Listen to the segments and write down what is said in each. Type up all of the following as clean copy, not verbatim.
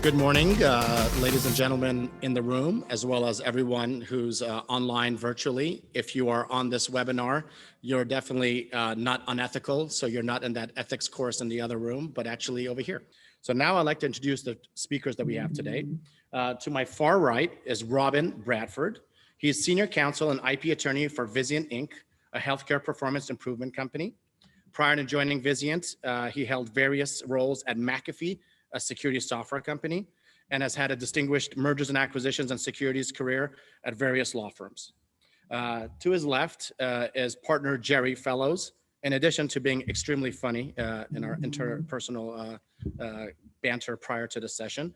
Good morning, ladies and gentlemen in the room, as well as everyone who's online virtually. If you are on this webinar, you're definitely not unethical, so you're not in that ethics course in the other room, but actually over here. So now I'd like to introduce the speakers that we have today. To my far right is Robin Bradford. He is Senior Counsel and IP Attorney for Vizient Inc., a healthcare performance improvement company. Prior to joining Vizient, he held various roles at McAfee, a security software company, and has had a distinguished mergers and acquisitions and securities career at various law firms. To his left is partner Jerry Fellows. In addition to being extremely funny in our interpersonal banter prior to the session,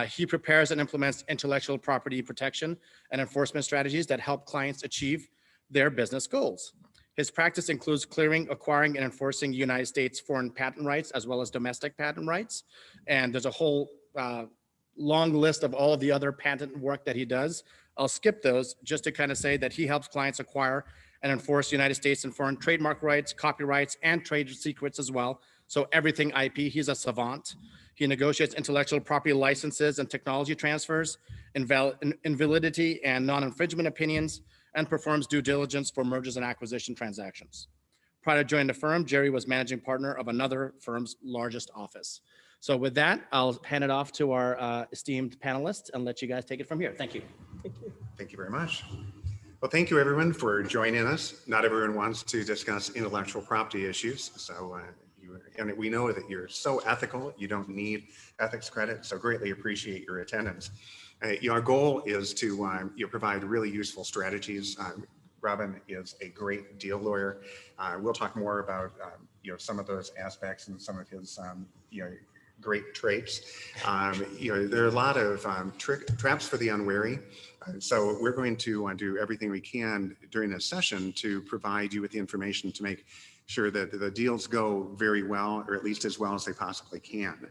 he prepares and implements intellectual property protection and enforcement strategies that help clients achieve their business goals. His practice includes clearing, acquiring, and enforcing United States foreign patent rights, as well as domestic patent rights. And there's a whole long list of all of the other patent work that he does. I'll skip those just to kind of say that he helps clients acquire and enforce United States and foreign trademark rights, copyrights, and trade secrets as well. So everything IP, he's a savant. He negotiates intellectual property licenses and technology transfers, invalidity and non-infringement opinions, and performs due diligence for mergers and acquisition transactions. Prior to joining the firm, Jerry was managing partner of another firm's largest office. So with that, I'll hand it off to our esteemed panelists and let you guys take it from here. Thank you. Thank you. Thank you very much. Well, thank you everyone for joining us. Not everyone wants to discuss intellectual property issues. So and we know that you're so ethical, you don't need ethics credit. So greatly appreciate your attendance. Our goal is to provide really useful strategies. Robin is a great deal lawyer. We'll talk more about some of those aspects and some of his great traits. There are a lot of traps for the unwary. So we're going to do everything we can during this session to provide you with the information to make sure that the deals go very well, or at least as well as they possibly can.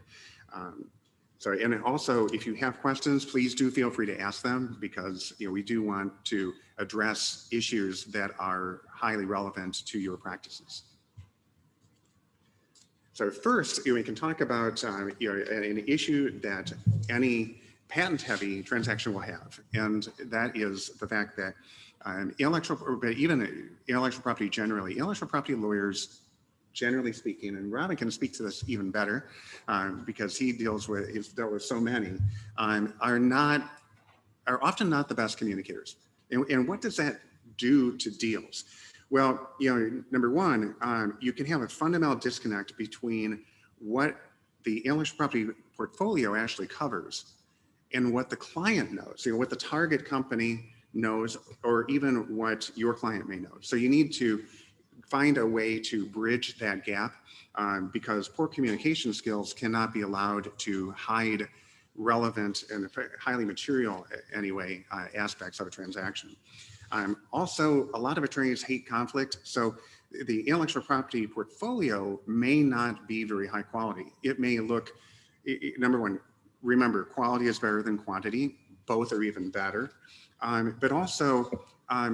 And also, if you have questions, please do feel free to ask them, because we do want to address issues that are highly relevant to your practices. So first, we can talk about an issue that any patent-heavy transaction will have, and that is the fact that intellectual property generally, intellectual property lawyers, generally speaking, and Robin can speak to this even better because he's dealt with so many, are often not the best communicators. And what does that do to deals? Well, number one, you can have a fundamental disconnect between what the intellectual property portfolio actually covers and what the client knows, what the target company knows, or even what your client may know. So you need to find a way to bridge that gap because poor communication skills cannot be allowed to hide relevant and highly material, anyway, aspects of a transaction. Also, a lot of attorneys hate conflict. So the intellectual property portfolio may not be very high quality. It may look, number one, remember, quality is better than quantity. Both are even better. But also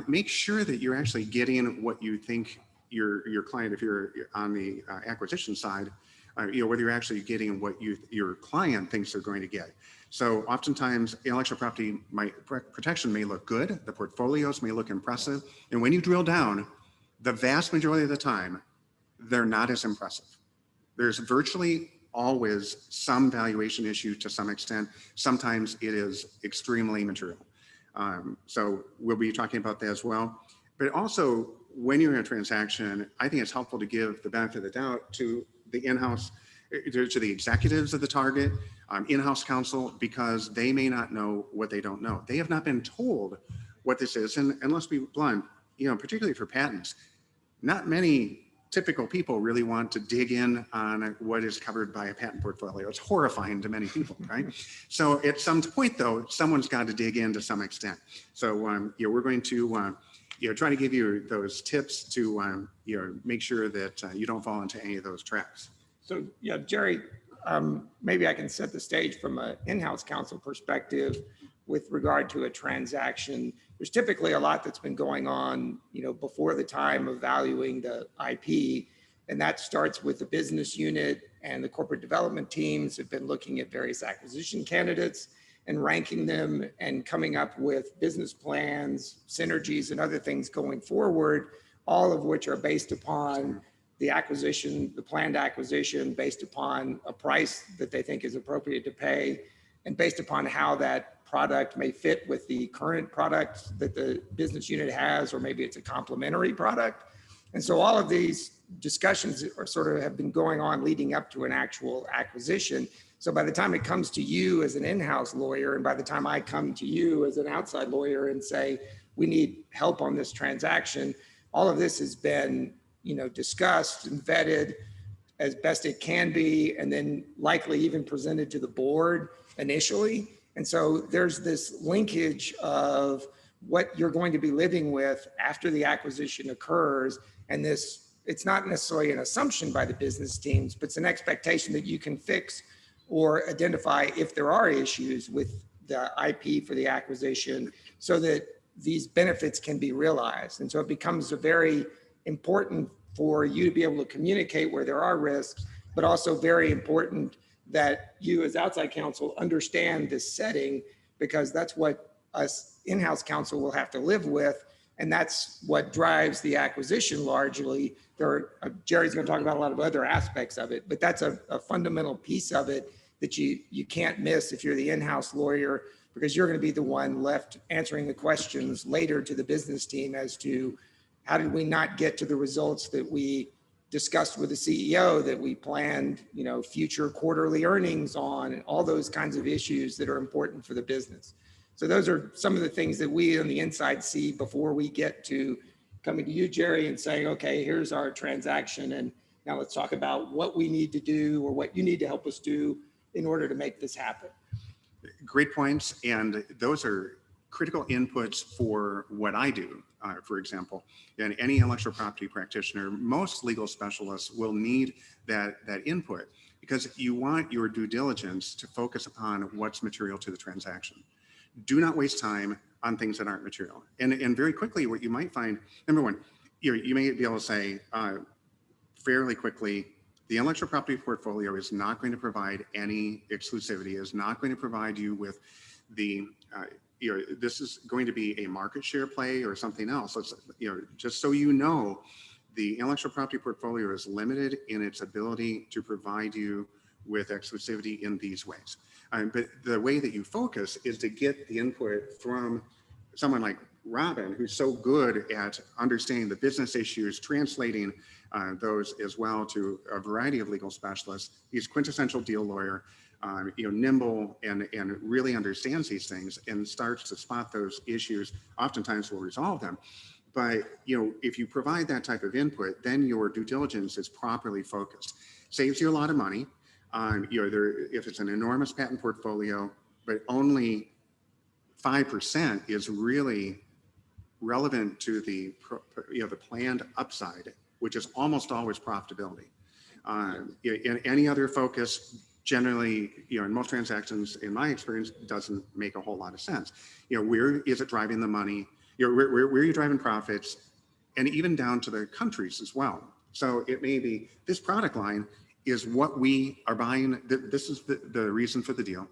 make sure that you're actually getting what you think your client, if you're on the acquisition side, whether you're actually getting what your client thinks they're going to get. So oftentimes intellectual property protection may look good, the portfolios may look impressive, and when you drill down, the vast majority of the time, they're not as impressive. There's virtually always some valuation issue to some extent. Sometimes it is extremely material. So we'll be talking about that as well. But also, when you're in a transaction, I think it's helpful to give the benefit of the doubt to the in-house, to the executives of the target, in-house counsel, because they may not know what they don't know. They have not been told what this is. And let's be blunt, particularly for patents, not many typical people really want to dig in on what is covered by a patent portfolio. It's horrifying to many people, right? So at some point, though, someone's got to dig in to some extent. So we're going to try to give you those tips to make sure that you don't fall into any of those traps. So Jerry, maybe I can set the stage from an in-house counsel perspective with regard to a transaction. There's typically a lot that's been going on, before the time of valuing the IP, And that starts with the business unit, and the corporate development teams have been looking at various acquisition candidates and ranking them and coming up with business plans, synergies, and other things going forward, all of which are based upon the acquisition, the planned acquisition, based upon a price that they think is appropriate to pay, and based upon how that product may fit with the current product that the business unit has, or maybe it's a complementary product. And so all of these discussions are sort of have been going on leading up to an actual acquisition. So by the time it comes to you as an in-house lawyer, and by the time I come to you as an outside lawyer and say, we need help on this transaction, all of this has been, discussed and vetted as best it can be, and then likely even presented to the board initially. And so there's this linkage of what you're going to be living with after the acquisition occurs. And this, it's not necessarily an assumption by the business teams, but it's an expectation that you can fix or identify if there are issues with the IP for the acquisition, so that these benefits can be realized. And so it becomes a very important for you to be able to communicate where there are risks, but also very important that you as outside counsel understand this setting, because that's what us in-house counsel will have to live with. And that's what drives the acquisition largely. Jerry's going to talk about a lot of other aspects of it, but that's a fundamental piece of it that you can't miss if you're the in-house lawyer, because you're going to be the one left answering the questions later to the business team as to how did we not get to the results that we discussed with the CEO, that we planned, future quarterly earnings on, and all those kinds of issues that are important for the business. So those are some of the things that we on the inside see before we get to coming to you, Jerry, and saying, okay, here's our transaction, and now let's talk about what we need to do or what you need to help us do in order to make this happen. Great points. And those are critical inputs for what I do. For example, and any intellectual property practitioner, most legal specialists will need that input, because you want your due diligence to focus upon what's material to the transaction. Do not waste time on things that aren't material. And very quickly, what you might find, number one, you may be able to say fairly quickly, the intellectual property portfolio is not going to provide any exclusivity, is not going to provide you with the, this is going to be a market share play or something else. Let's, just so you know, the intellectual property portfolio is limited in its ability to provide you with exclusivity in these ways. But the way that you focus is to get the input from someone like Robin, who's so good at understanding the business issues, translating those as well to a variety of legal specialists. He's quintessential deal lawyer, nimble and really understands these things and starts to spot those issues. Oftentimes will resolve them. But if you provide that type of input, then your due diligence is properly focused. Saves you a lot of money. If it's an enormous patent portfolio, but only 5% is really relevant to the planned upside, which is almost always profitability. In any other focus, generally, in most transactions, in my experience, doesn't make a whole lot of sense. Where is it driving the money? Where are you driving profits? And even down to the countries as well. So it may be this product line is what we are buying. This is the reason for the deal.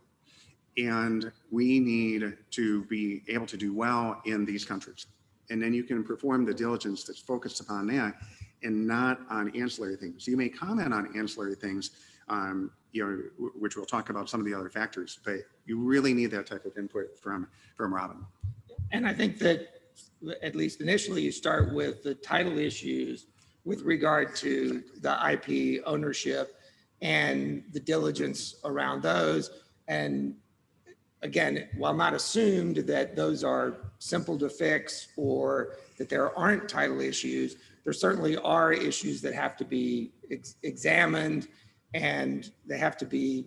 And we need to be able to do well in these countries. And then you can perform the diligence that's focused upon that and not on ancillary things. You may comment on ancillary things, which we'll talk about some of the other factors, but you really need that type of input from Robin. And I think that at least initially you start with the title issues with regard to the IP ownership and the diligence around those. And again, while not assumed that those are simple to fix or that there aren't title issues, there certainly are issues that have to be examined, and they have to be,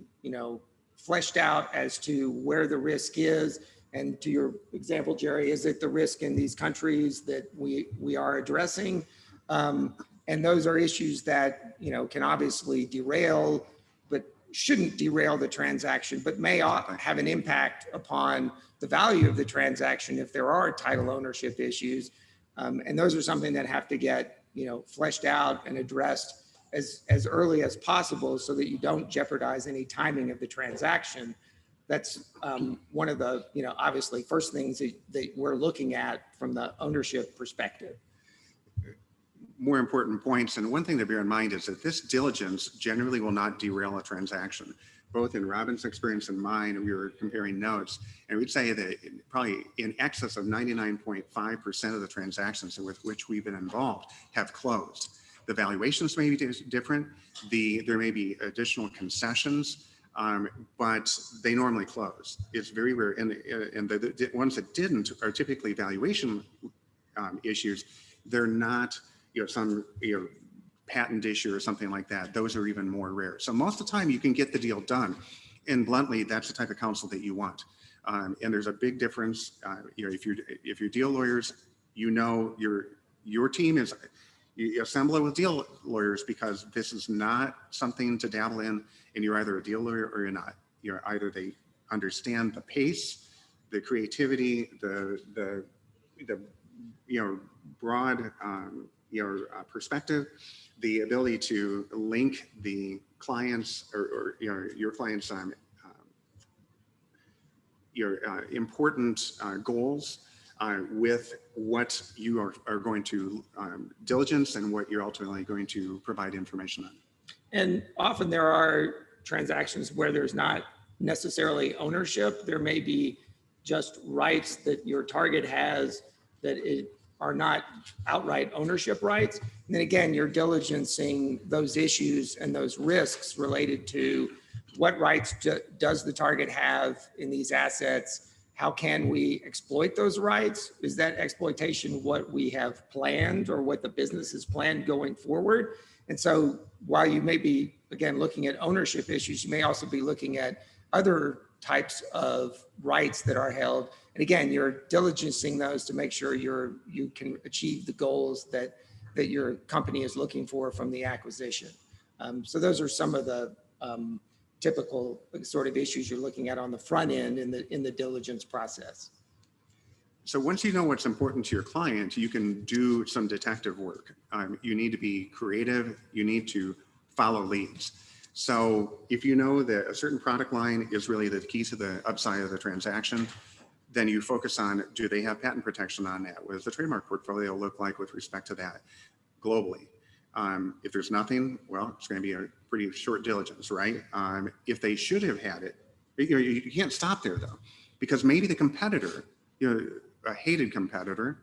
fleshed out as to where the risk is. And to your example, Jerry, is it the risk in these countries that we are addressing? And those are issues that, can obviously derail, but shouldn't derail the transaction, but may have an impact upon the value of the transaction if there are title ownership issues. And those are something that have to get, fleshed out and addressed as early as possible so that you don't jeopardize any timing of the transaction. That's one of the, obviously first things that we're looking at from the ownership perspective. More important points. And one thing to bear in mind is that this diligence generally will not derail a transaction. Both in Robin's experience and mine, we were comparing notes, and we'd say that probably in excess of 99.5% of the transactions with which we've been involved have closed. The valuations may be different. There may be additional concessions, but they normally close. It's very rare. And the ones that didn't are typically valuation issues. They're not, some, patent issue or something like that. Those are even more rare. So most of the time you can get the deal done. And bluntly, that's the type of counsel that you want. And there's a big difference. If you're deal lawyers, your team is, you assemble it with deal lawyers because this is not something to dabble in, and you're either a deal lawyer or you're not. Either they understand the pace, the creativity, the broad perspective, the ability to link the clients or your clients' important goals with what you are going to diligence and what you're ultimately going to provide information on. And often there are transactions where there's not necessarily ownership. There may be just rights that your target has that are not outright ownership rights. And then again, you're diligencing those issues and those risks related to what rights does the target have in these assets? How can we exploit those rights? Is that exploitation what we have planned or what the business has planned going forward? And so while you may be, again, looking at ownership issues, you may also be looking at other types of rights that are held. And again, you're diligencing those to make sure you can achieve the goals that your company is looking for from the acquisition. So those are some of the typical sort of issues you're looking at on the front end in the diligence process. So once you know what's important to your client, you can do some detective work. You need to be creative. You need to follow leads. So if you know that a certain product line is really the key to the upside of the transaction, then you focus on, do they have patent protection on that? What does the trademark portfolio look like with respect to that globally? If there's nothing, well, it's going to be a pretty short diligence, right? If they should have had it, you can't stop there though, because maybe the competitor, a hated competitor,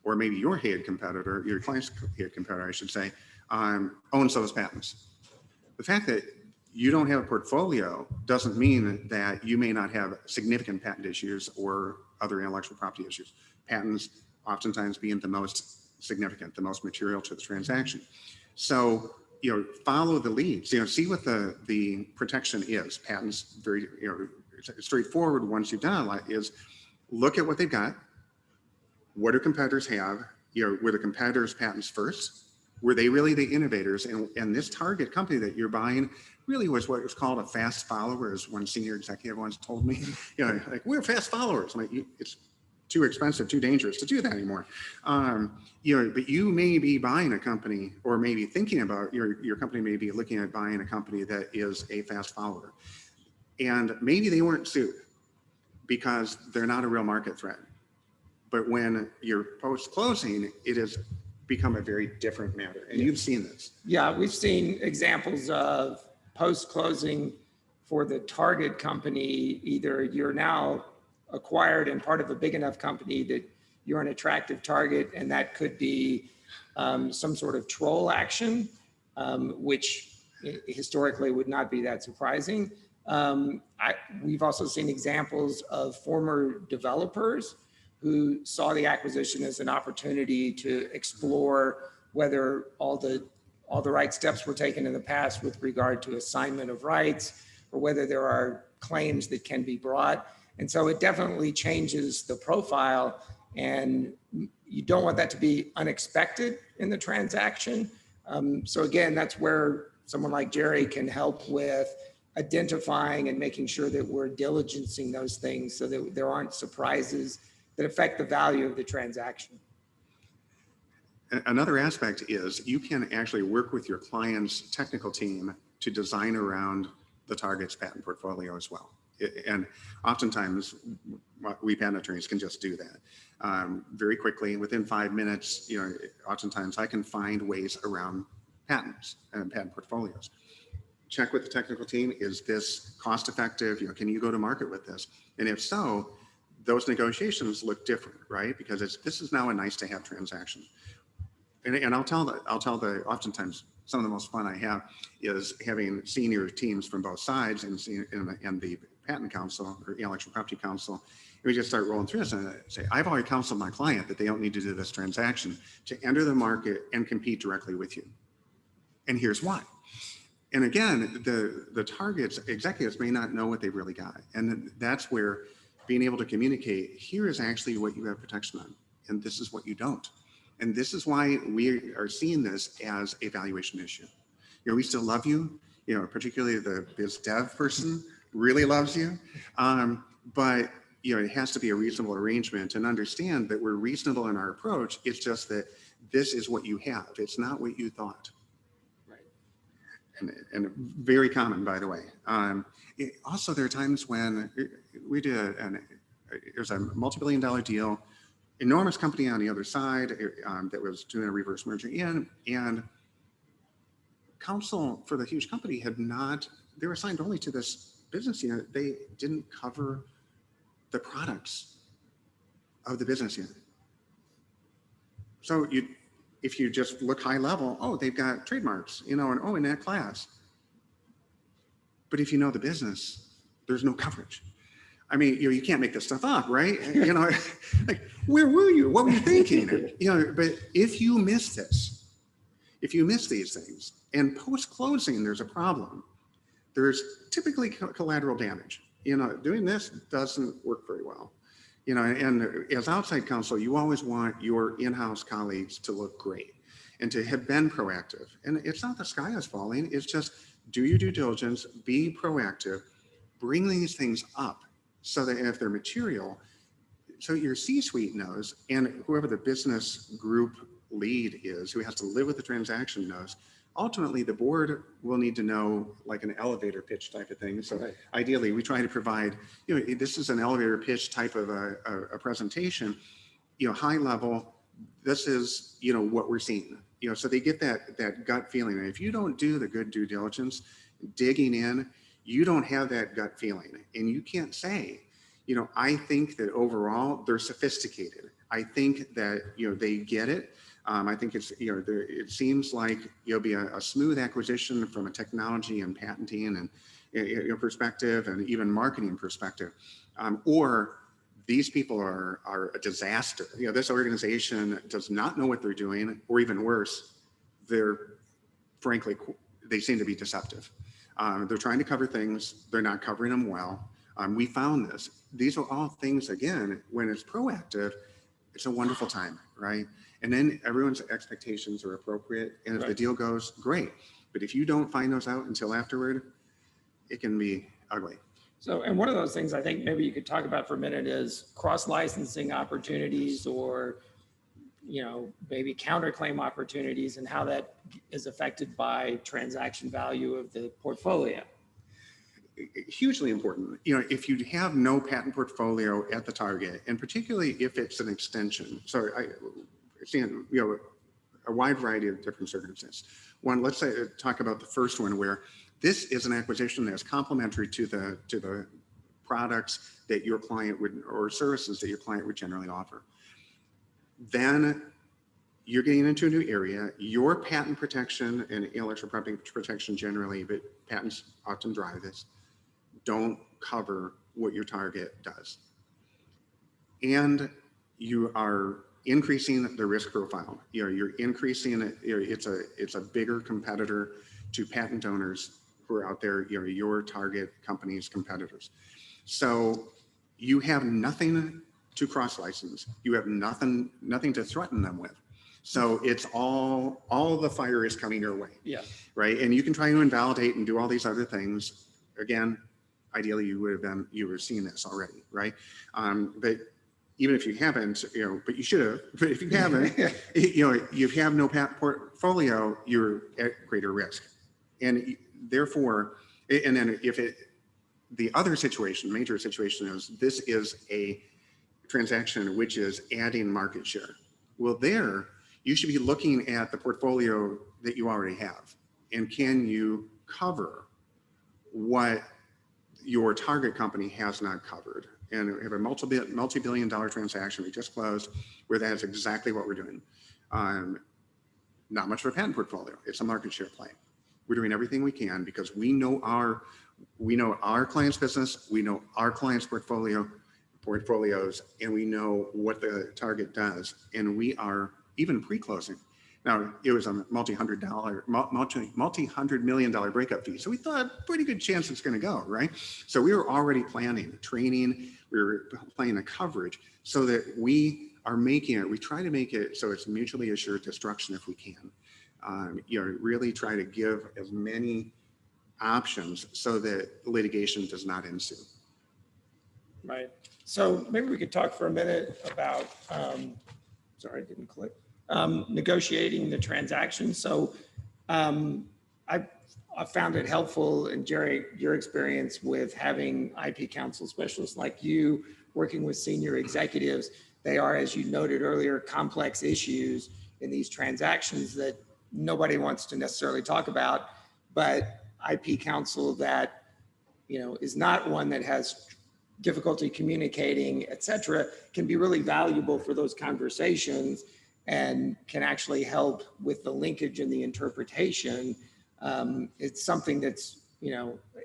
or maybe your hated competitor, your client's hated competitor, I should say, owns those patents. The fact that you don't have a portfolio doesn't mean that you may not have significant patent issues or other intellectual property issues. Patents oftentimes being the most significant, the most material to the transaction. So, follow the leads, see what the protection is. Patents, very, straightforward once you've done it is look at what they've got. What do competitors have? Were the competitors' patents first? Were they really the innovators? And this target company that you're buying really was what was called a fast follower, as one senior executive once told me. Like, we're fast followers. Like, it's too expensive, too dangerous to do that anymore. But you may be buying a company, or maybe thinking about your company may be looking at buying a company that is a fast follower. And maybe they weren't sued because they're not a real market threat. But when you're post-closing, it has become a very different matter. And you've seen this. Yeah, we've seen examples of post-closing for the target company. Either you're now acquired and part of a big enough company that you're an attractive target, and that could be some sort of troll action, which historically would not be that surprising. We've also seen examples of former developers who saw the acquisition as an opportunity to explore whether all the right steps were taken in the past with regard to assignment of rights, or whether there are claims that can be brought. And so it definitely changes the profile, and you don't want that to be unexpected in the transaction. So again, that's where someone like Jerry can help with identifying and making sure that we're diligencing those things so that there aren't surprises that affect the value of the transaction. Another aspect is you can actually work with your client's technical team to design around the target's patent portfolio as well. And oftentimes we patent attorneys can just do that very quickly. Within 5 minutes, oftentimes I can find ways around patents and patent portfolios. Check with the technical team, is this cost effective? Can you go to market with this? And if so, those negotiations look different, right? Because this is now a nice to have transaction. And I'll tell oftentimes some of the most fun I have is having senior teams from both sides and the patent counsel or intellectual property counsel. And we just start rolling through this and say, I've already counseled my client that they don't need to do this transaction to enter the market and compete directly with you. And here's why. And again, the target's executives may not know what they've really got. And that's where being able to communicate, here is actually what you have protection on, and this is what you don't. And this is why we are seeing this as a valuation issue. We still love you, particularly the biz dev person really loves you. But it has to be a reasonable arrangement, and understand that we're reasonable in our approach. It's just that this is what you have. It's not what you thought. And very common, by the way. Also, there are times when we did there's a multi-billion-dollar deal, enormous company on the other side that was doing a reverse merger and counsel for the huge company they were assigned only to this business unit. They didn't cover the products of the business unit. So if you just look high level, oh, they've got trademarks, and oh, in that class. But if you know the business, there's no coverage. I mean, you can't make this stuff up, right? Like, where were you? What were you thinking? But if you miss this, if you miss these things, and post-closing there's a problem, there's typically collateral damage. Doing this doesn't work very well. And as outside counsel, you always want your in-house colleagues to look great and to have been proactive. And it's not the sky is falling, it's just do your due diligence, be proactive, bring these things up so that if they're material, so your C-suite knows, and whoever the business group lead is, who has to live with the transaction knows. Ultimately, the board will need to know, like an elevator pitch type of thing. So ideally, we try to provide, this is an elevator pitch type of a presentation, high level, this is, what we're seeing, so they get that gut feeling. And if you don't do the good due diligence, digging in, you don't have that gut feeling. And you can't say, I think that overall they're sophisticated. I think that, they get it. I think it's, it seems like it'll be a smooth acquisition from a technology and patenting and perspective and even marketing perspective. Or these people are a disaster. This organization does not know what they're doing, or even worse, frankly, they seem to be deceptive. They're trying to cover things, they're not covering them well. We found this. These are all things, again, when it's proactive, it's a wonderful time, right? And then everyone's expectations are appropriate. And if the deal goes, great. But if you don't find those out until afterward, it can be ugly. So, and one of those things I think maybe you could talk about for a minute is cross-licensing opportunities, or, maybe counterclaim opportunities, and how that is affected by transaction value of the portfolio. Hugely important. If you have no patent portfolio at the target, and particularly if it's an extension. So I've seen, a wide variety of different circumstances. One, let's say, talk about the first one, where this is an acquisition that's complementary to the products that your client would, or services that your client would generally offer. Then you're getting into a new area. Your patent protection and intellectual property protection generally, but patents often drive this, don't cover what your target does. And you are increasing the risk profile. You're increasing it. It's a bigger competitor to patent owners who are out there, your target company's competitors. So you have nothing to cross-license. You have nothing to threaten them with. So it's all the fire is coming your way. Yeah. Right. And you can try to invalidate and do all these other things. Again, ideally you would have seeing this already, right? But even if you haven't, but you should have, but if you haven't, you have no patent portfolio, you're at greater risk. And therefore, and then the other situation, major situation is this is a transaction which is adding market share. Well, there, you should be looking at the portfolio that you already have. And can you cover what your target company has not covered? And we have a multi-billion dollar transaction we just closed where that's exactly what we're doing. Not much of a patent portfolio. It's a market share play. We're doing everything we can because we know our client's business, we know our client's portfolios, and we know what the target does. And we are even pre-closing. Now, it was a multi-hundred million dollar breakup fee. So we thought pretty good chance it's going to go, right? So we were already planning training, we were planning the coverage so that we try to make it so it's mutually assured destruction if we can. Really try to give as many options so that litigation does not ensue. Right. So maybe we could talk for a minute about, sorry, I didn't click. Negotiating the transaction. So I found it helpful, and Jerry, your experience with having IP counsel specialists like you working with senior executives. They are, as you noted earlier, complex issues in these transactions that nobody wants to necessarily talk about, but IP counsel that is not one that has difficulty communicating, et cetera, can be really valuable for those conversations and can actually help with the linkage and the interpretation. It's something that's,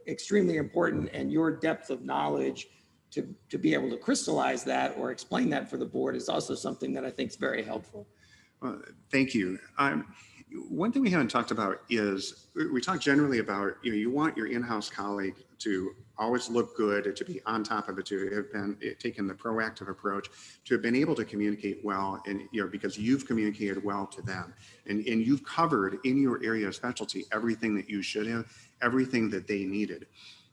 extremely important, and your depth of knowledge to be able to crystallize that or explain that for the board is also something that I think is very helpful. Thank you. One thing we haven't talked about is we talk generally about, you want your in-house colleague to always look good, to be on top of it, to have been taken the proactive approach, to have been able to communicate well, and because you've communicated well to them, and you've covered in your area of specialty everything that you should have, everything that they needed.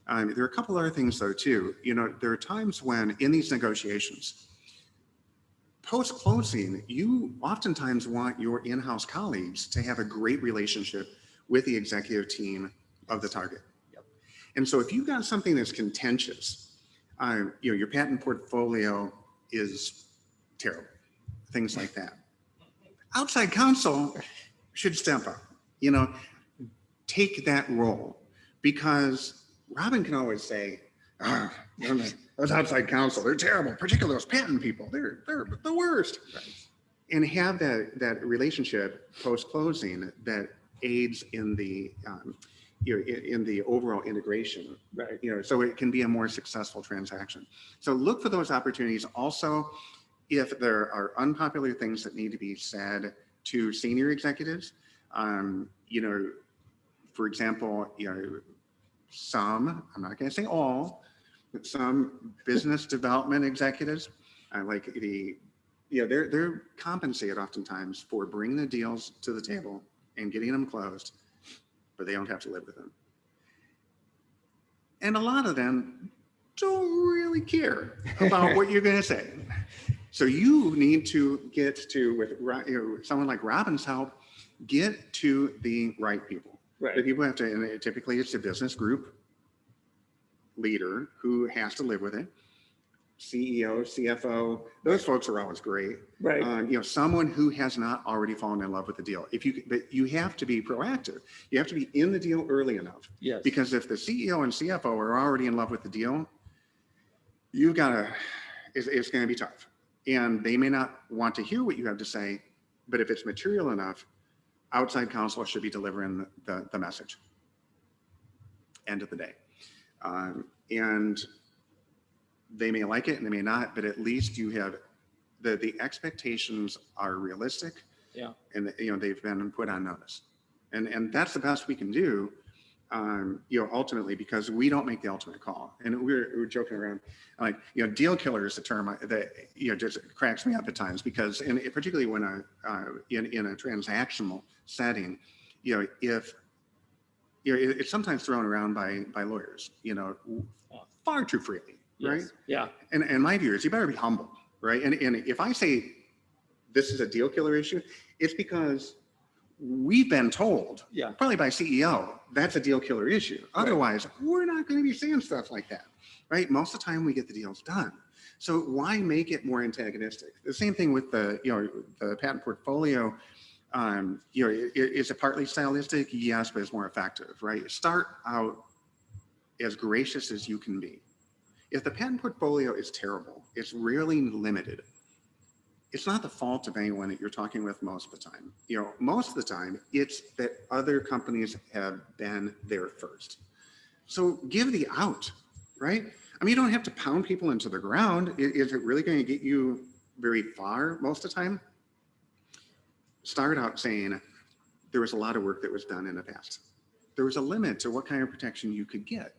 There are a couple other things though too. There are times when in these negotiations, post-closing, you oftentimes want your in-house colleagues to have a great relationship with the executive team of the target. Yep. And so if you've got something that's contentious, your patent portfolio is terrible, things like that. Outside counsel should step up, take that role, because Robin can always say, those outside counsel, they're terrible, particularly those patent people, they're the worst. Right. And have that relationship post-closing that aids in the overall integration, right? So it can be a more successful transaction. So look for those opportunities. Also, if there are unpopular things that need to be said to senior executives, for example, some, I'm not going to say all, but some business development executives, they're compensated oftentimes for bringing the deals to the table and getting them closed, but they don't have to live with them. And a lot of them don't really care about what you're going to say. So you need to get to, with someone like Robin's help, get to the right people. Right. The people have to, and typically it's a business group leader who has to live with it. CEO, CFO, those folks are always great. Right. Someone who has not already fallen in love with the deal. But you have to be proactive. You have to be in the deal early enough. Yes. Because if the CEO and CFO are already in love with the deal, it's going to be tough. And they may not want to hear what you have to say, but if it's material enough, outside counsel should be delivering the message. End of the day. And they may like it and they may not, but at least you have the expectations are realistic. Yeah. And they've been put on notice. And that's the best we can do, ultimately, because we don't make the ultimate call. And we're joking around, deal killer is a term that just cracks me up at times, because, and particularly when in a transactional setting, if it's sometimes thrown around by lawyers, far too freely, right? Yes. Yeah. And my view is you better be humble, right? And if I say this is a deal killer issue, it's because we've been told, Yeah. probably by CEO, that's a deal killer issue. Otherwise, we're not going to be saying stuff like that, right? Most of the time we get the deals done. So why make it more antagonistic? The same thing with the, the patent portfolio. Is it partly stylistic? Yes, but it's more effective, right? Start out as gracious as you can be. If the patent portfolio is terrible, it's really limited, it's not the fault of anyone that you're talking with most of the time. Most of the time, it's that other companies have been there first. So give the out, right? I mean, you don't have to pound people into the ground. Is it really going to get you very far most of the time? Start out saying there was a lot of work that was done in the past. There was a limit to what kind of protection you could get.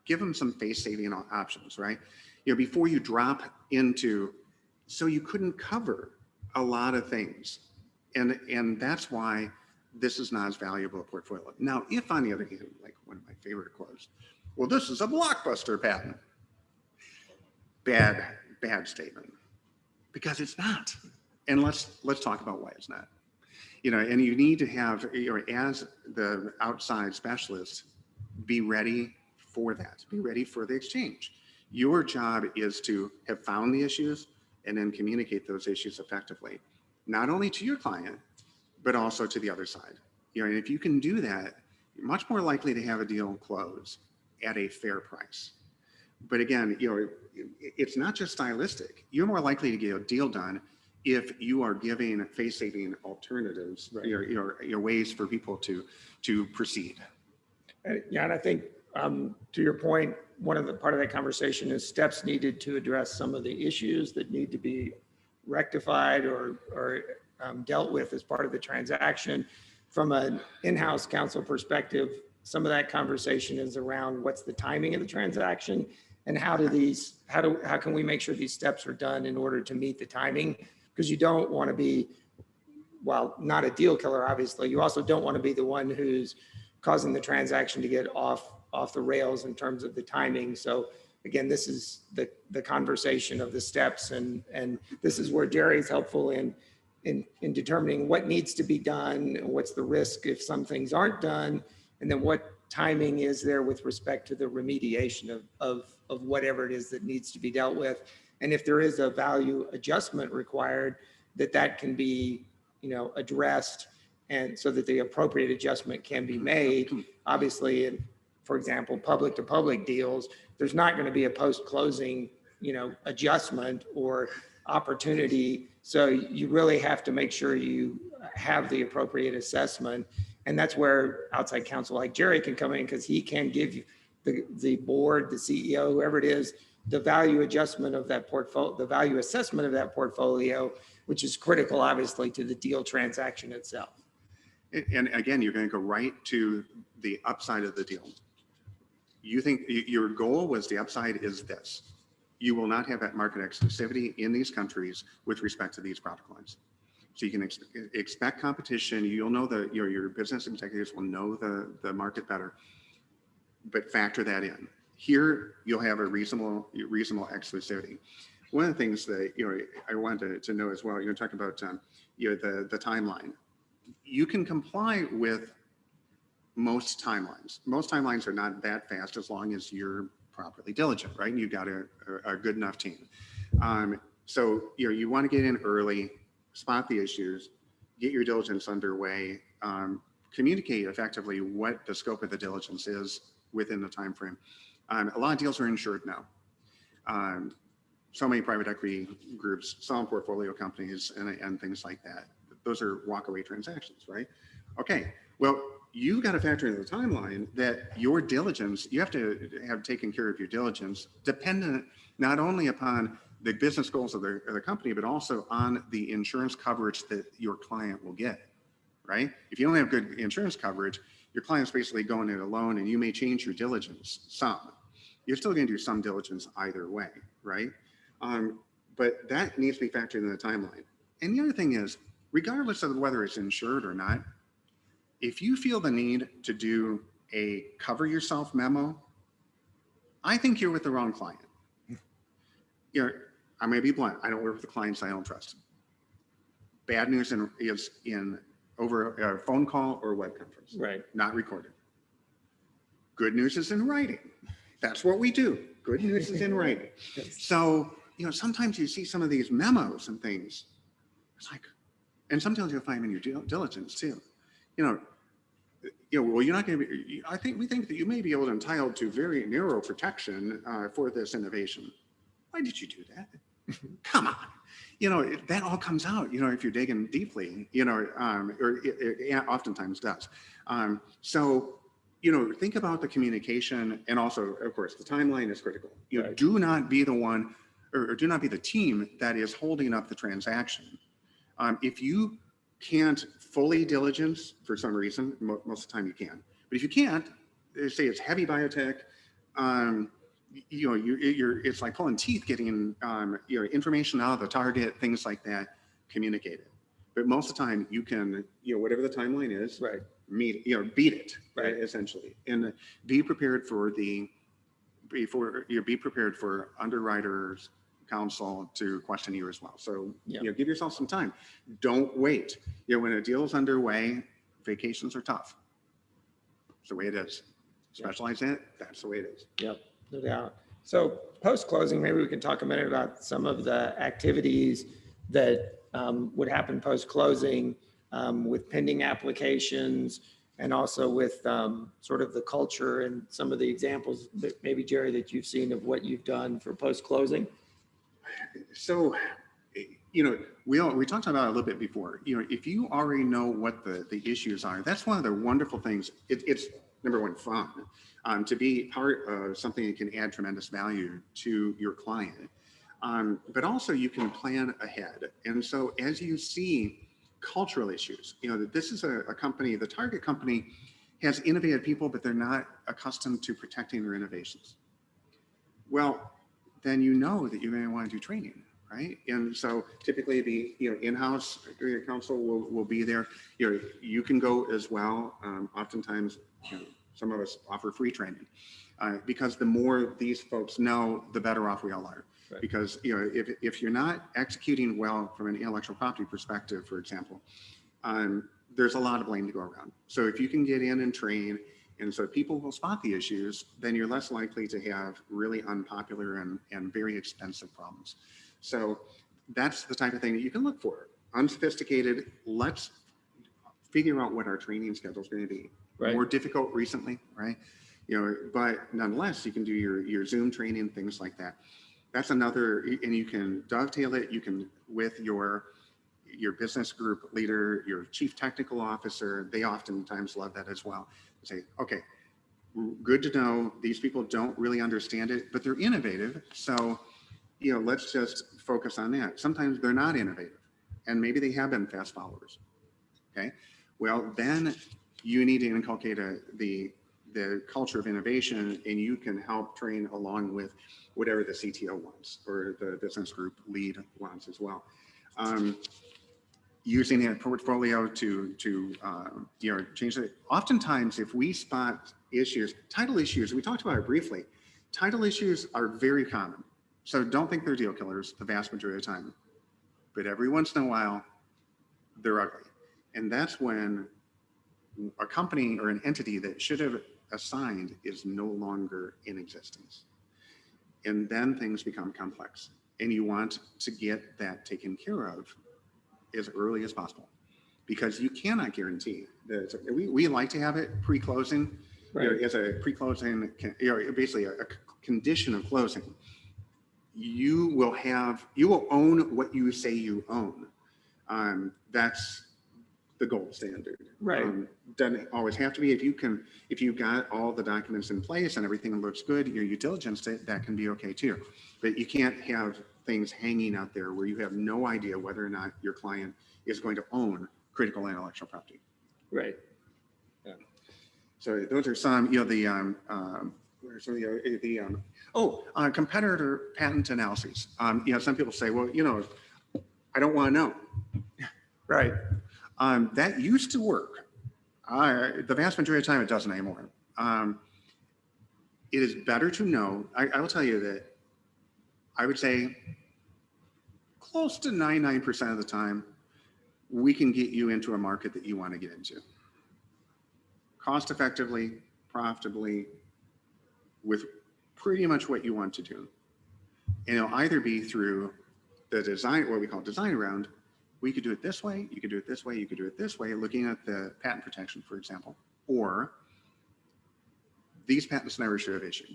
Give them some face-saving options, right? Before you drop into, so you couldn't cover a lot of things. And that's why this is not as valuable a portfolio. Now, if on the other hand, like one of my favorite quotes, well, this is a blockbuster patent. Bad statement, because it's not. And let's talk about why it's not. And you need to have, as the outside specialist, be ready for that. Be ready for the exchange. Your job is to have found the issues and then communicate those issues effectively, not only to your client, but also to the other side. And if you can do that, you're much more likely to have a deal close at a fair price. But again, it's not just stylistic. You're more likely to get a deal done if you are giving face-saving alternatives, right. your ways for people to proceed. Yeah, and I think to your point, part of that conversation is steps needed to address some of the issues that need to be rectified or dealt with as part of the transaction. From an in-house counsel perspective, some of that conversation is around what's the timing of the transaction and how can we make sure these steps are done in order to meet the timing? Because you don't want to be, well, not a deal killer, obviously. You also don't want to be the one who's causing the transaction to get off the rails in terms of the timing. So again, this is the conversation of the steps, and this is where Jerry's helpful in determining what needs to be done, what's the risk if some things aren't done, and then what timing is there with respect to the remediation of whatever it is that needs to be dealt with. And if there is a value adjustment required, that can be, addressed, and so that the appropriate adjustment can be made. Obviously, in, for example, public to public deals, there's not going to be a post-closing, adjustment or opportunity. So you really have to make sure you have the appropriate assessment. And that's where outside counsel like Jerry can come in, because he can give you the board, the CEO, whoever it is, the value adjustment of that portfolio, the value assessment of that portfolio, which is critical, obviously, to the deal transaction itself. And again, you're going to go right to the upside of the deal. You think your goal was the upside is this. You will not have that market exclusivity in these countries with respect to these product lines. So you can expect competition. You'll know your business executives will know the market better, but factor that in. Here, you'll have a reasonable exclusivity. One of the things that I wanted to know as well, talking about the timeline. You can comply with most timelines. Most timelines are not that fast as long as you're properly diligent, right? And you've got a good enough team. So you want to get in early, spot the issues, get your diligence underway, communicate effectively what the scope of the diligence is within the time frame. A lot of deals are insured now. So many private equity groups, some portfolio companies, and things like that. Those are walkaway transactions, right? Okay, well, you've got to factor into the timeline that your diligence, you have to have taken care of your diligence, dependent not only upon the business goals of the company, but also on the insurance coverage that your client will get, right? If you don't have good insurance coverage, your client's basically going it alone, and you may change your diligence some. You're still going to do some diligence either way, right? But that needs to be factored in the timeline. And the other thing is, regardless of whether it's insured or not, if you feel the need to do a cover yourself memo, I think you're with the wrong client. I'm going to be blunt. I don't work with the clients I don't trust. Bad news is in over a phone call or a web conference, Right. not recorded. Good news is in writing. That's what we do. Good news is in writing. Yes. So, sometimes you see some of these memos and things. It's like, and sometimes you'll find them in your due diligence too. Well, you're not going to be, we think that you may be entitled to very narrow protection for this innovation. Why did you do that? Come on. That all comes out, if you're digging deeply, or it oftentimes does. So, think about the communication, and also, of course, the timeline is critical. Right. Do not be the one, or do not be the team that is holding up the transaction. If you can't fully diligence for some reason, most of the time you can, but if you can't, say it's heavy biotech, it's like pulling teeth getting information out of the target, things like that, communicate it. But most of the time you can, whatever the timeline is, Right. beat it, Right. Essentially, and be prepared for be prepared for underwriters, counsel to question you as well. So, give yourself some time. Don't wait. When a deal is underway, vacations are tough. It's the way it is. Specialize in it, that's the way it is. Yep, no doubt. So post-closing, maybe we can talk a minute about some of the activities that would happen post-closing with pending applications, and also with sort of the culture and some of the examples that maybe, Jerry, that you've seen of what you've done for post-closing. So, we talked about it a little bit before. If you already know what the issues are, that's one of the wonderful things. It's number one, fun to be part of something that can add tremendous value to your client. But also you can plan ahead. And so as you see cultural issues, this is a company, the target company has innovative people, but they're not accustomed to protecting their innovations. Well, then that you're going to want to do training, right? And so typically the in-house counsel will be there. You can go as well. Oftentimes, some of us offer free training because the more these folks know, the better off we all are. Right. Because if you're not executing well from an intellectual property perspective, for example, there's a lot of blame to go around. So if you can get in and train, and so people will spot the issues, then you're less likely to have really unpopular and very expensive problems. So that's the type of thing that you can look for. Unsophisticated, let's figure out what our training schedule is going to be. Right. More difficult recently, right? But nonetheless, you can do your Zoom training, things like that. That's another, and you can dovetail it. You can, with your business group leader, your chief technical officer, they oftentimes love that as well. Say, okay, good to know these people don't really understand it, but they're innovative. So, let's just focus on that. Sometimes they're not innovative, and maybe they have been fast followers. Okay, well then you need to inculcate the culture of innovation, and you can help train along with whatever the CTO wants or the business group lead wants as well. Using a portfolio to change it. Oftentimes, if we spot issues, title issues, we talked about it briefly. Title issues are very common. So don't think they're deal killers the vast majority of the time. But every once in a while, they're ugly. And that's when a company or an entity that should have assigned is no longer in existence. And then things become complex. And you want to get that taken care of as early as possible, because you cannot guarantee that we like to have it pre-closing, right, as a pre-closing, basically a condition of closing. You will own what you say you own. That's the gold standard. Right. Doesn't always have to be. If you've got all the documents in place and everything looks good, you diligenced it, that can be okay too. But you can't have things hanging out there where you have no idea whether or not your client is going to own critical intellectual property. Right. Yeah. So those are some, competitor patent analyses. Some people say, well, I don't want to know. Right. That used to work. The vast majority of the time it doesn't anymore. It is better to know. I will tell you that I would say close to 99% of the time, we can get you into a market that you want to get into. Cost effectively, profitably, with pretty much what you want to do. And it'll either be through the design, what we call design round. We could do it this way, you could do it this way, you could do it this way, looking at the patent protection, for example, or these patents never should have issued.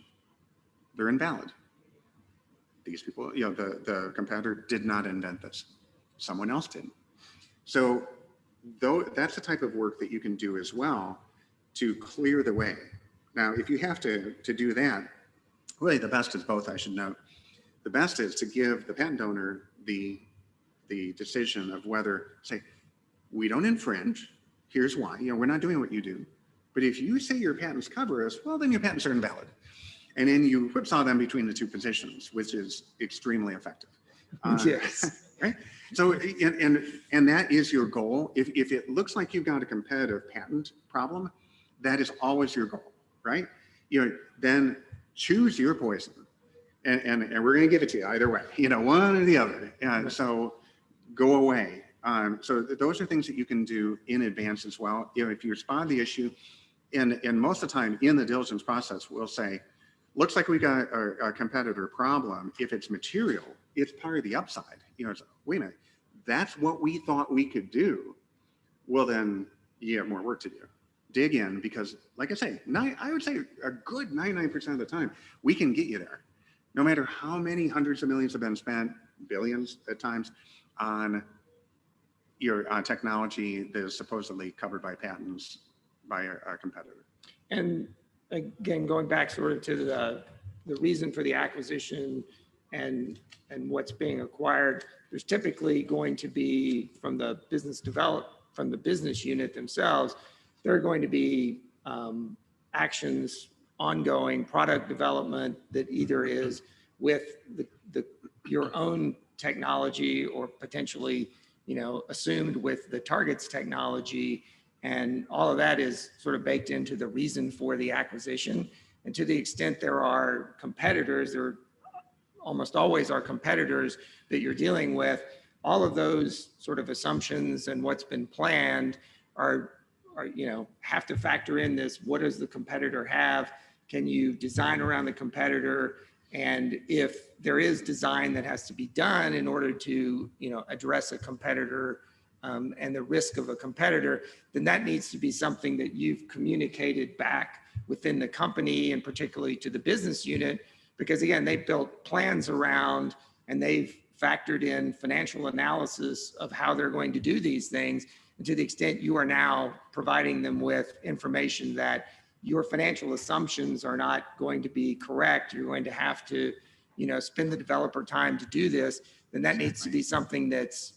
They're invalid. These people, you know, the competitor did not invent this. Someone else did. So though that's the type of work that you can do as well to clear the way. Now, if you have to do that, really the best is both, I should note. The best is to give the patent owner the decision of whether, say, we don't infringe, here's why, you know, we're not doing what you do. But if you say your patents cover us, well, then your patents are invalid. And then you whipsaw them between the two positions, which is extremely effective. Yes. Right? So, and that is your goal. If it looks like you've got a competitive patent problem, that is always your goal, right? You know, then choose your poison. And we're going to give it to you either way, you know, one or the other. So go away. So those are things that you can do in advance as well. You know, if you respond to the issue, and most of the time in the diligence process, we'll say, looks like we got a competitor problem. If it's material, it's part of the upside. You know, it's, wait a minute, that's what we thought we could do. Well, then you have more work to do. Dig in, because like I say, I would say a good 99% of the time, we can get you there. No matter how many hundreds of millions have been spent, billions at times, on your technology that is supposedly covered by patents by a competitor. And again, going back sort of to the reason for the acquisition and what's being acquired, there's typically going to be from the business unit themselves, there are going to be actions, ongoing product development that either is with your own technology or potentially, you know, assumed with the target's technology. And all of that is sort of baked into the reason for the acquisition. And to the extent there are competitors, there almost always are competitors that you're dealing with, all of those sort of assumptions and what's been planned are, you know, have to factor in this. What does the competitor have? Can you design around the competitor? And if there is design that has to be done in order to, you know, address a competitor and the risk of a competitor, then that needs to be something that you've communicated back within the company and particularly to the business unit, because again, they've built plans around and they've factored in financial analysis of how they're going to do these things. And to the extent you are now providing them with information that your financial assumptions are not going to be correct, you're going to have to, you know, spend the developer time to do this, then that needs to be something that's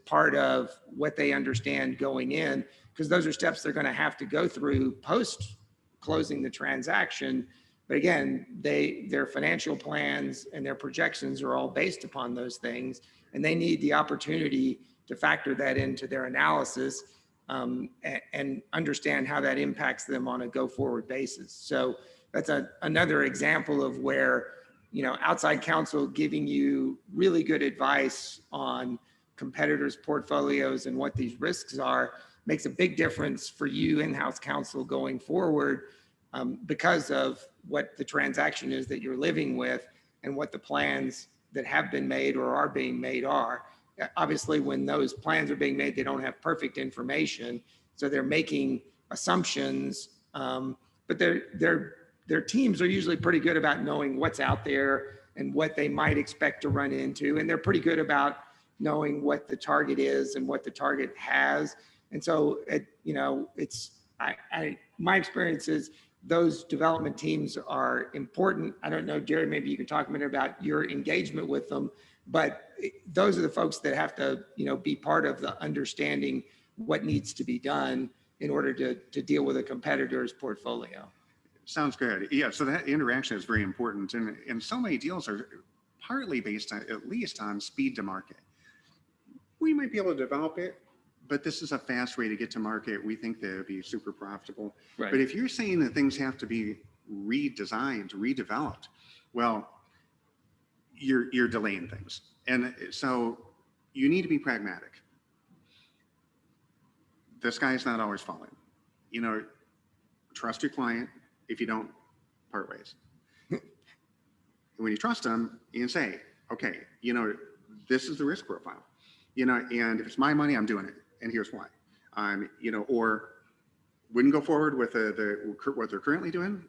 part of what they understand going in, because those are steps they're going to have to go through post closing the transaction. But again, their financial plans and their projections are all based upon those things, and they need the opportunity to factor that into their analysis and understand how that impacts them on a go-forward basis. So that's another example of where, you know, outside counsel giving you really good advice on competitors' portfolios and what these risks are makes a big difference for you in-house counsel going forward, because of what the transaction is that you're living with and what the plans that have been made or are being made are. Obviously, when those plans are being made, they don't have perfect information, so they're making assumptions. But their teams are usually pretty good about knowing what's out there and what they might expect to run into, and they're pretty good about knowing what the target is and what the target has. And so, my experience is those development teams are important. I don't know, Jerry, maybe you can talk a minute about your engagement with them, but those are the folks that have to, you know, be part of the understanding what needs to be done in order to deal with a competitor's portfolio. Sounds good. Yeah, so that interaction is very important. And so many deals are partly based on, at least on speed to market. We might be able to develop it, but this is a fast way to get to market. We think that it would be super profitable. Right. But if you're saying that things have to be redesigned, redeveloped, well, you're delaying things. And so you need to be pragmatic. The sky's not always falling. You know, trust your client. If you don't, part ways. When you trust them, you can say, okay, you know, this is the risk profile, you know, and if it's my money, I'm doing it, and here's why. You know, or wouldn't go forward with what they're currently doing,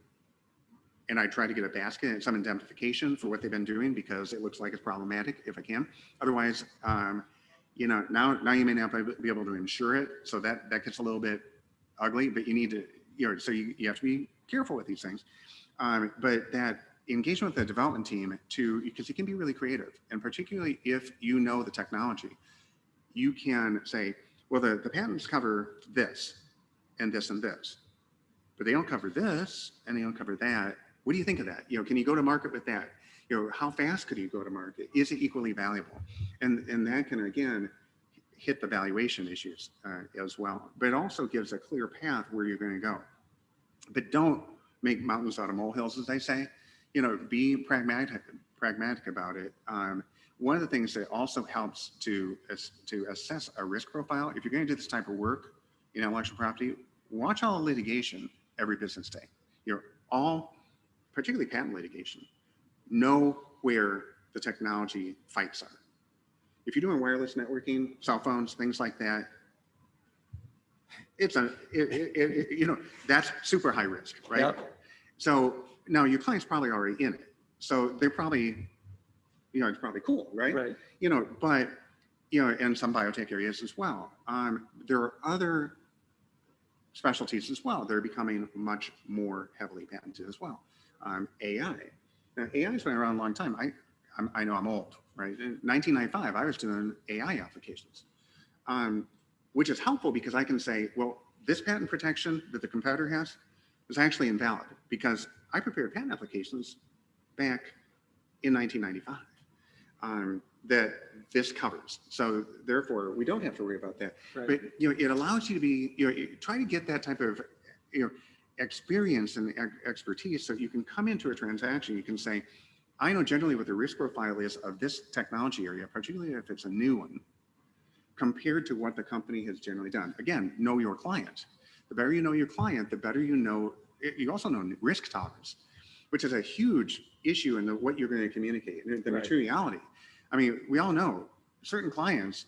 and I try to get a basket and some indemnification for what they've been doing because it looks like it's problematic if I can. Otherwise, you know, now you may not be able to insure it, so that gets a little bit ugly. But you need to, you know, so you have to be careful with these things. But that engagement with the development team because you can be really creative, and particularly if you know the technology, you can say, well, the patents cover this and this and this, but they don't cover this and they don't cover that. What do you think of that? You know, can you go to market with that? You know, how fast could you go to market? Is it equally valuable? And that can, again, hit the valuation issues as well. But it also gives a clear path where you're going to go. But don't make mountains out of molehills, as they say. You know, be pragmatic about it. One of the things that also helps to assess a risk profile, if you're going to do this type of work in intellectual property, watch all litigation every business day. You know, all, particularly patent litigation, know where the technology fights are. If you're doing wireless networking, cell phones, things like that, it's you know, that's super high risk, right? Yep. So now your client's probably already in it, so they're probably, you know, it's probably cool, right? Right. You know, but you know, in some biotech areas as well, there are other specialties as well. They're becoming much more heavily patented as well. AI. Now, AI has been around a long time. I know I'm old, right? In 1995, I was doing AI applications, which is helpful because I can say, well, this patent protection that the competitor has is actually invalid because I prepared patent applications back in 1995 that this covers. So therefore, we don't have to worry about that. Right. But you know, it allows you to be, you know, you try to get that type of, you know, experience and expertise so you can come into a transaction. You can say, I know generally what the risk profile is of this technology area, particularly if it's a new one, compared to what the company has generally done. Again, know your client. The better you know your client, the better you know, you also know risk tolerance, which is a huge issue in what you're going to communicate, the materiality. I mean, we all know certain clients,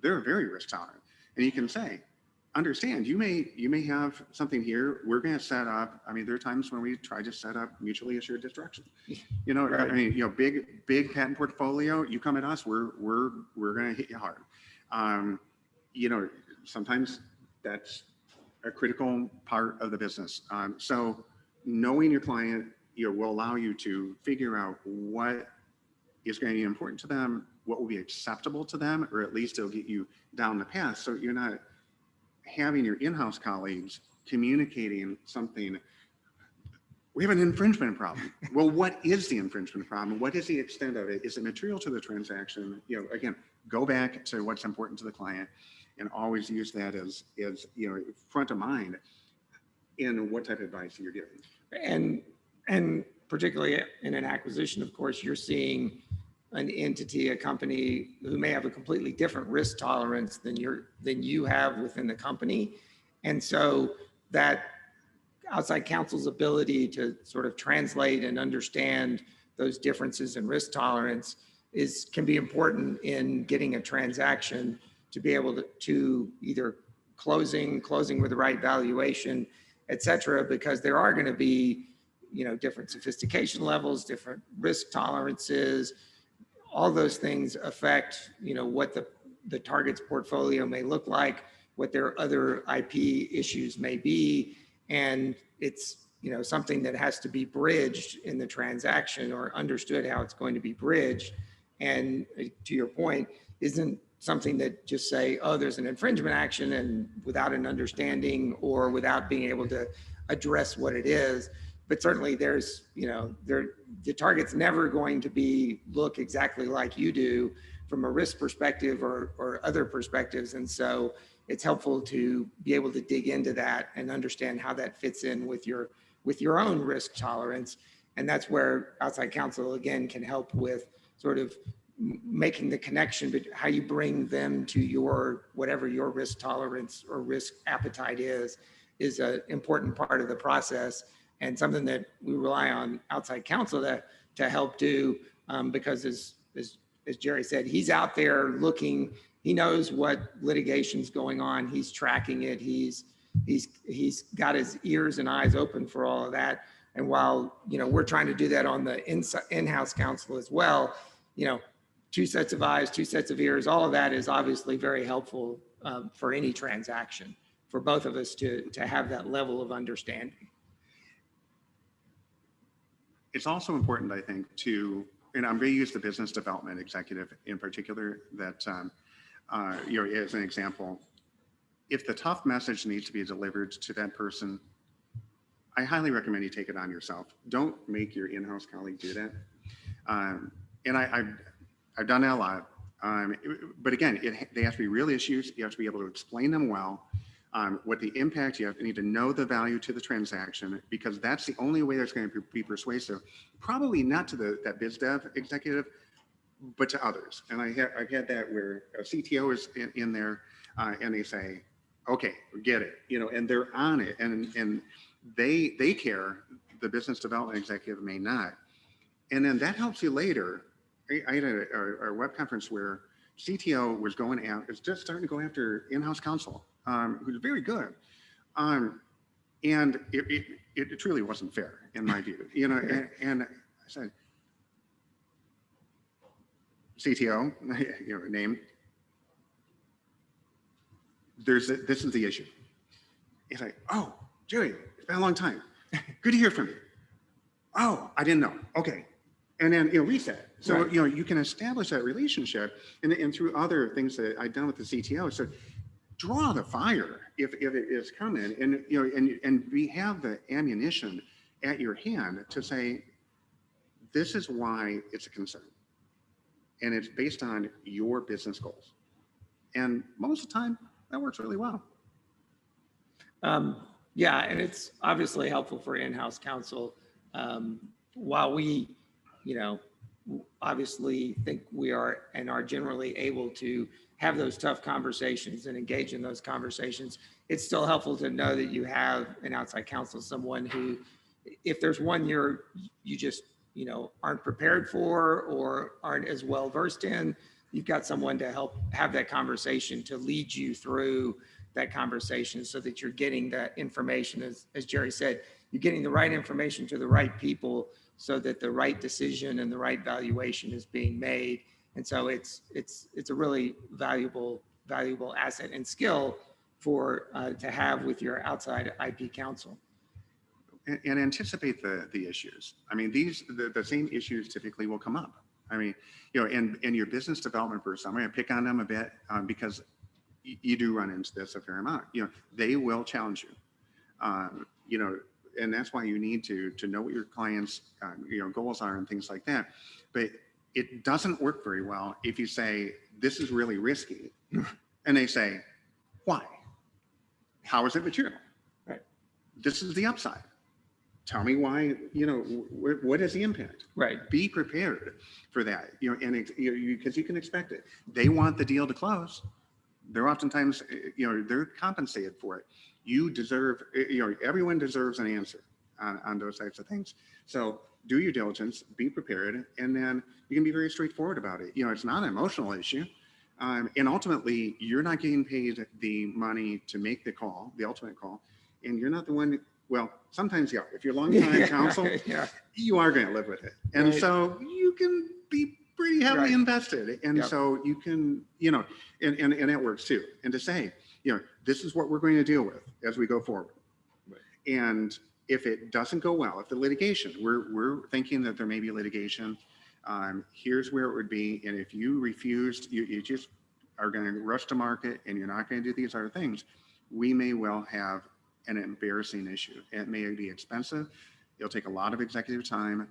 they're very risk tolerant, and you can say, understand, you may have something here. We're going to set up. I mean, there are times when we try to set up mutually assured destruction. You know, right. I mean, you know, big patent portfolio. You come at us, we're going to hit you hard. You know, sometimes that's a critical part of the business. So knowing your client, you know, will allow you to figure out what is going to be important to them, what will be acceptable to them, or at least it'll get you down the path. So you're not having your in-house colleagues communicating something. We have an infringement problem. Well, what is the infringement problem? What is the extent of it? Is it material to the transaction? You know, again, go back to what's important to the client and always use that as you know, front of mind in what type of advice you're giving. And particularly in an acquisition, of course, you're seeing an entity, a company who may have a completely different risk tolerance than you have within the company. And so that outside counsel's ability to sort of translate and understand those differences in risk tolerance can be important in getting a transaction to be able to either closing with the right valuation, et cetera, because there are going to be, you know, different sophistication levels, different risk tolerances. All those things affect, you know, what the target's portfolio may look like, what their other IP issues may be. And it's, you know, something that has to be bridged in the transaction or understood how it's going to be bridged. And to your point, isn't something that just say, oh, there's an infringement action, and without an understanding or without being able to address what it is. But certainly there's, you know, the target's never going to look exactly like you do from a risk perspective or other perspectives. And so it's helpful to be able to dig into that and understand how that fits in with your own risk tolerance. And that's where outside counsel, again, can help with sort of making the connection, but how you bring them to your, whatever your risk tolerance or risk appetite is an important part of the process, and something that we rely on outside counsel to help do, because as Jerry said, he's out there looking, he knows what litigation's going on, he's tracking it, he's got his ears and eyes open for all of that. And while, we're trying to do that on the in-house counsel as well, two sets of eyes, two sets of ears, all of that is obviously very helpful for any transaction, for both of us to have that level of understanding. It's also important, I think, and I'm going to use the business development executive in particular, that, as an example, if the tough message needs to be delivered to that person, I highly recommend you take it on yourself. Don't make your in-house colleague do that. And I've done that a lot. But again, they have to be real issues. You have to be able to explain them well. What the impact, you need to know the value to the transaction, because that's the only way that's going to be persuasive. Probably not to that biz dev executive, but to others. And I've had that where a CTO is in there and they say, okay, get it, and they're on it, and they care. The business development executive may not. And then that helps you later. I had a web conference where CTO was just starting to go after in-house counsel, who's very good. And it truly wasn't fair in my view, and I said, CTO, named, this is the issue. He's like, oh, Jerry, it's been a long time. Good to hear from you. Oh, I didn't know. Okay. And then, reset. So, right. You can establish that relationship and through other things that I've done with the CTO. So draw the fire if it is coming, and, and we have the ammunition at your hand to say, this is why it's a concern. And it's based on your business goals. And most of the time that works really well. Yeah, and it's obviously helpful for in-house counsel. While we, obviously think we are and are generally able to have those tough conversations and engage in those conversations, it's still helpful to know that you have an outside counsel, someone who, if there's one you just, aren't prepared for or aren't as well versed in, you've got someone to help have that conversation, to lead you through that conversation so that you're getting that information, as Jerry said, you're getting the right information to the right people so that the right decision and the right valuation is being made. And so it's a really valuable asset and skill for to have with your outside IP counsel. And anticipate the issues. I mean, the same issues typically will come up. I mean, and your business development person, I'm going to pick on them a bit because you do run into this a fair amount. They will challenge you. And that's why you need to know what your clients' goals are and things like that. But it doesn't work very well if you say, this is really risky, and they say, why? How is it material? Right. This is the upside. Tell me why, what is the impact? Right. Be prepared for that, and because you can expect it. They want the deal to close. They're oftentimes, they're compensated for it. You deserve, everyone deserves an answer on those types of things. So do your diligence, be prepared, and then you can be very straightforward about it. It's not an emotional issue. And ultimately, you're not getting paid the money to make the call, the ultimate call, and you're not the one. Well, sometimes you are. If you're long-time counsel, you are going to live with it. And so you can be pretty heavily invested. And so you can, and that works too. And to say, this is what we're going to deal with as we go forward. Right. And if it doesn't go well, if the litigation, we're thinking that there may be litigation, here's where it would be. And if you refused, you just are going to rush to market and you're not going to do these other things, we may well have an embarrassing issue. It may be expensive. It'll take a lot of executive time.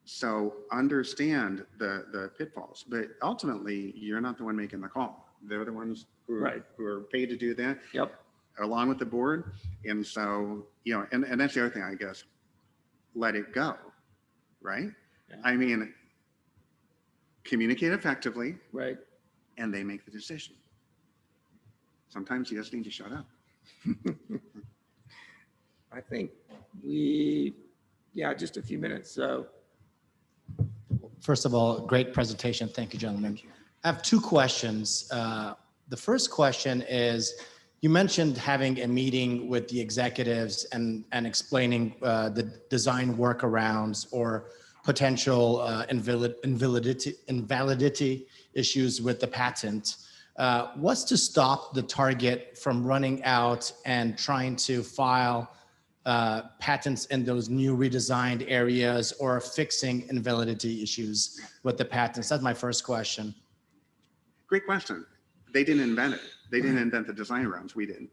So understand the pitfalls, but ultimately you're not the one making the call. They're the ones who are paid to do that. Yep. Along with the board. And so, and that's the other thing, I guess, let it go. Right. Yeah. I mean, communicate effectively, Right. and they make the decision. Sometimes you just need to shut up. I think just a few minutes. So First of all, great presentation. Thank you, gentlemen. I have two questions. The first question is, you mentioned having a meeting with the executives and explaining the design workarounds or potential invalidity issues with the patent. What's to stop the target from running out and trying to file patents in those new redesigned areas or fixing invalidity issues with the patents? That's my first question. Great question. They didn't invent it. They didn't invent the design rounds. We did.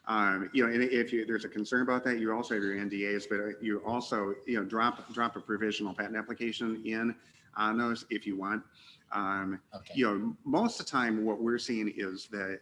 And if there's a concern about that, you also have your NDAs, but you also, drop a provisional patent application in on those if you want. Okay. Most of the time what we're seeing is that,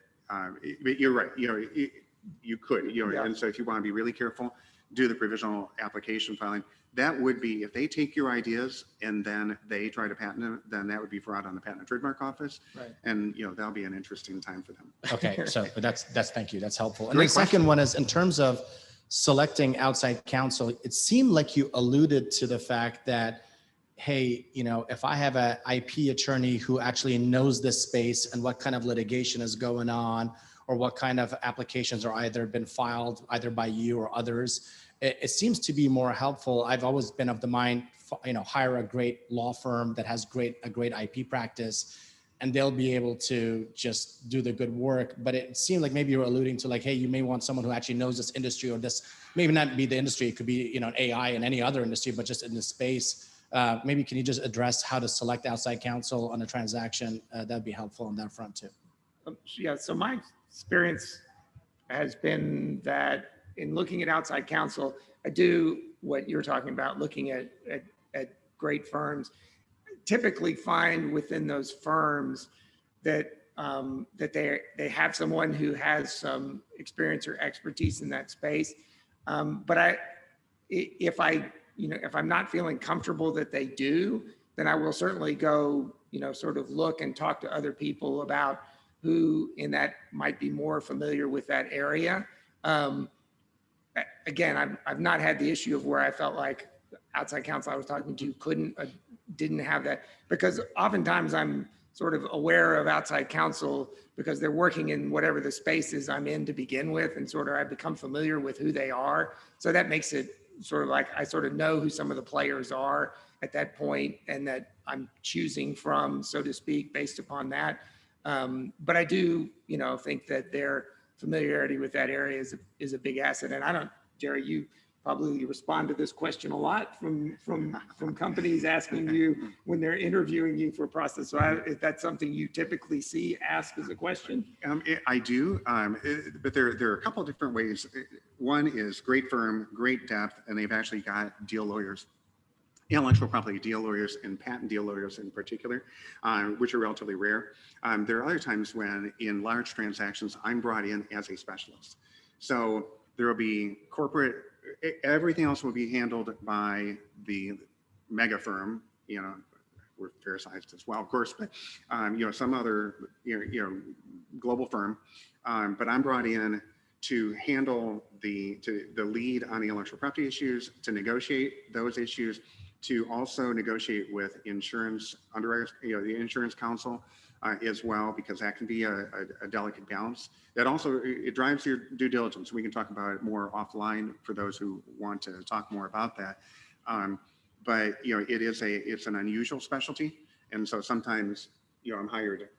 but you're right, you could, and so if you want to be really careful, do the provisional application filing. That would be, if they take your ideas and then they try to patent them, then that would be fraud on the Patent and Trademark Office. Right. And, that'll be an interesting time for them. Okay. So that's, thank you. That's helpful. And the second one is in terms of selecting outside counsel, it seemed like you alluded to the fact that, hey, if I have an IP attorney who actually knows this space and what kind of litigation is going on, or what kind of applications are either been filed either by you or others, it seems to be more helpful. I've always been of the mind, hire a great law firm that has a great IP practice, and they'll be able to just do the good work. But it seemed like maybe you're alluding to like, hey, you may want someone who actually knows this industry, or this, maybe not be the industry, it could be, AI in any other industry, but just in this space. Maybe can you just address how to select outside counsel on a transaction? That'd be helpful on that front too. So my experience has been that in looking at outside counsel, I do what you're talking about, looking at great firms. Typically find within those firms that they have someone who has some experience or expertise in that space. But if I'm not feeling comfortable that they do, then I will certainly go, sort of look and talk to other people about who in that might be more familiar with that area. Again, I've not had the issue of where I felt like outside counsel I was talking to didn't have that, because oftentimes I'm sort of aware of outside counsel because they're working in whatever the spaces I'm in to begin with, and sort of I become familiar with who they are. So that makes it sort of like I sort of know who some of the players are at that point, and that I'm choosing from, so to speak, based upon that. But I do, think that their familiarity with that area is a big asset. And I don't, Jerry, you probably respond to this question a lot from companies asking you when they're interviewing you for a process. So is that something you typically see asked as a question? I do, but there are a couple of different ways. One is great firm, great depth, and they've actually got deal lawyers, intellectual property deal lawyers and patent deal lawyers in particular, which are relatively rare. There are other times when in large transactions, I'm brought in as a specialist. So there will be corporate, everything else will be handled by the mega firm, we're fair sized as well, of course, but some other, global firm. But I'm brought in to handle the lead on the intellectual property issues, to negotiate those issues, to also negotiate with insurance underwriters, the insurance counsel as well, because that can be a delicate balance. That also, it drives your due diligence. We can talk about it more offline for those who want to talk more about that. But it's an unusual specialty, and so sometimes I'm hired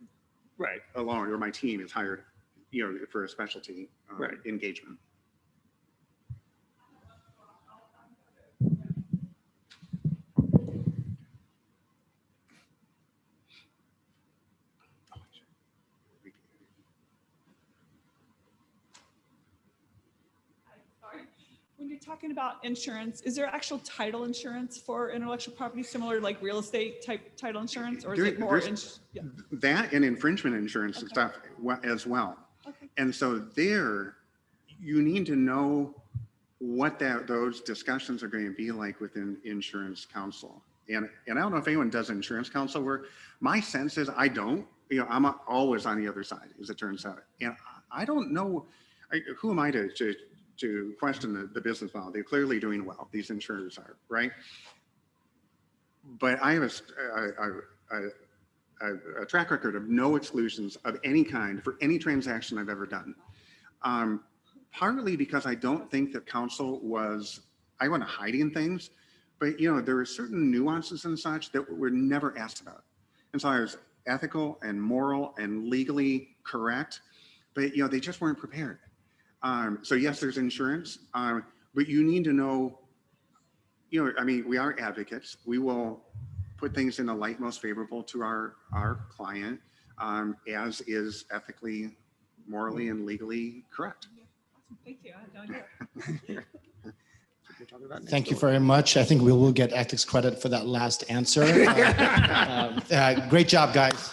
right alone, or my team is hired for a specialty engagement. When you're talking about insurance, is there actual title insurance for intellectual property, similar like real estate type title insurance, or is it more that and infringement insurance and stuff as well? Okay. And so there, you need to know what those discussions are going to be like within insurance counsel. And I don't know if anyone does insurance counsel work. My sense is I don't, I'm always on the other side, as it turns out. And I don't know, who am I to question the business model? They're clearly doing well. These insurers are, right? But I have a track record of no exclusions of any kind for any transaction I've ever done. Partly because I don't think that counsel was, I want to hiding things, but there were certain nuances and such that were never asked about. And so I was ethical and moral and legally correct, but they just weren't prepared. So yes, there's insurance, but you need to know, we are advocates. We will put things in the light most favorable to our client, as is ethically, morally, and legally correct. Awesome. Thank you. I had no idea. Thank you very much. I think we will get ethics credit for that last answer. Great job, guys.